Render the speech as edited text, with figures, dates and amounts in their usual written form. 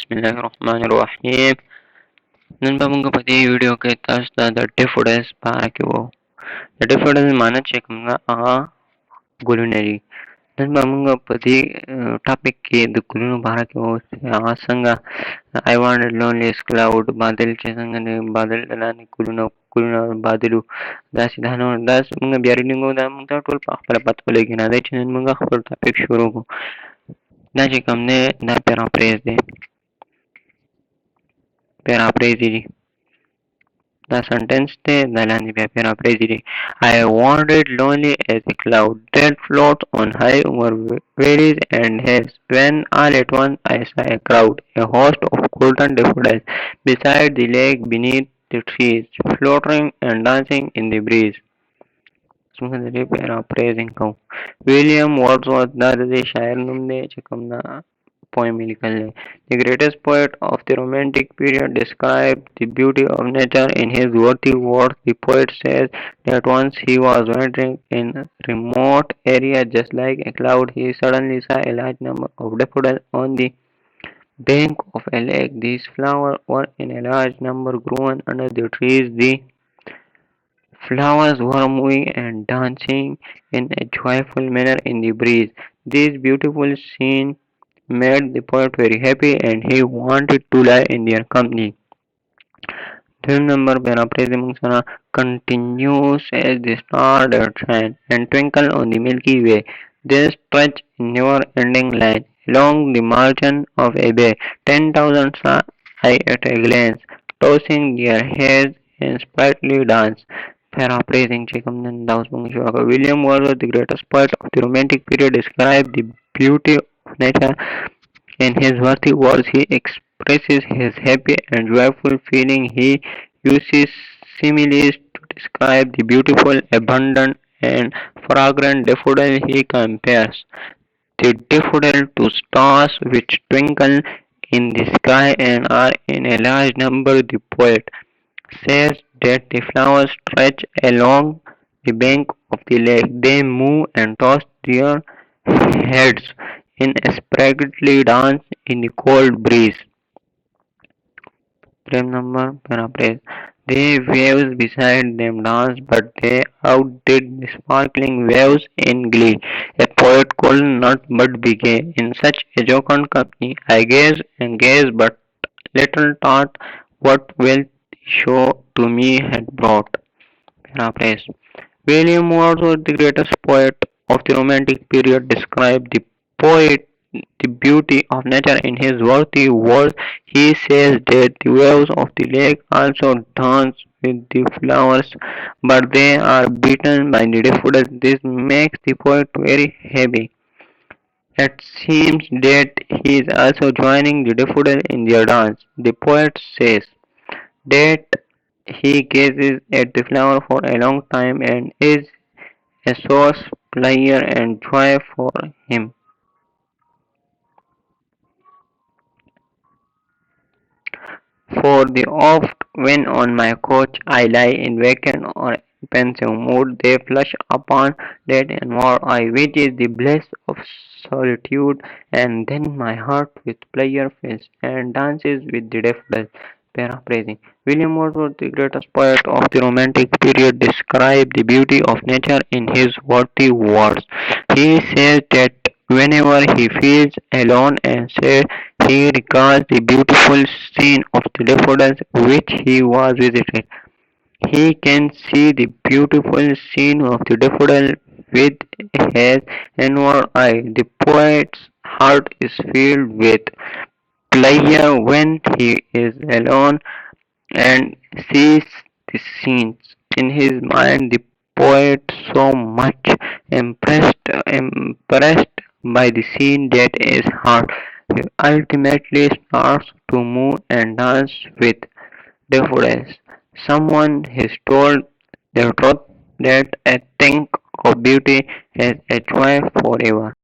بسم الله الرحمن الرحيم. Nunca pati video ke tas da daffodils para ke wo. Daffodils mana cekam culinary. Nunca pati topic ke the culino para ke wo asanga. I wanted loneliest cloud badal cesanga ne badal dalani culino badilu das dhano das munga biari ningo da munga tol pa para pat pole gina de chen munga khapal topic shuru ko. Na cekam ne na paraphrase de paraphrase the sentence the Nalani paraphrase. I wandered lonely as a cloud that floats on high over valleys and hills, when all at once I saw a crowd, a host of golden daffodils, beside the lake beneath the trees, fluttering and dancing in the breeze. Sundari paraphrasing कहूँ William Wordsworth दादा शायर नुम्दे चकमना poem लिखल है. The greatest poet of the Romantic period described the beauty of nature in his worthy words. The poet says that once he was wandering in a remote area just like a cloud, he suddenly saw a large number of daffodils on the bank of a lake. These flowers were in a large number grown under the trees. The flowers were moving and dancing in a joyful manner in the breeze. This beautiful scene made the poet very happy and he wanted to lie in their company. Theme number paraphrasing continues as the star that shine and twinkle on the Milky Way. They stretch in never-ending line along the margin of a bay. 10,000 saw I at a glance, tossing their heads in sprightly dance. Paraphrasing William Wordsworth, the greatest poet of the Romantic period, described the beauty of nature in his worthy words. He expresses his happy and joyful feeling. He uses similes to describe the beautiful, abundant, and fragrant daffodil. He compares the daffodil to stars which twinkle in the sky and are in a large number. The poet says that the flowers stretch along the bank of the lake. They move and toss their heads in a sprightly dance in the cold breeze. Frame number paraphrase. The waves beside them danced, but they outdid the sparkling waves in glee. A poet could not but be gay in such a jocund company. I gazed and gazed, but little thought what wealth show to me had brought. Paraphrase. William Wordsworth, the greatest poet of the Romantic period, described the beauty of nature in his worthy words. He says that the waves of the lake also dance with the flowers, but they are beaten by the daffodils. This makes the poet very happy. It seems that he is also joining the daffodil in their dance. The poet says that he gazes at the flower for a long time and is a source pleasure and joy for him. For the oft when on my couch I lie in vacant or pensive mood, they flush upon that inward eye which is the bliss of solitude, and then my heart with pleasure fills and dances with the daffodils. Paraphrasing. William Wordsworth, the greatest poet of the Romantic period, described the beauty of nature in his worthy words. He says that whenever he feels alone and sad, he recalls the beautiful scene of the daffodils which he was visited. He can see the beautiful scene of the daffodil with his inward eye. The poet's heart is filled with pleasure when he is alone and sees the scenes. In his mind, the poet so much impressed by the scene that his heart ultimately starts to move and dance with daffodils. Someone has told the truth that a thing of beauty has a joy forever.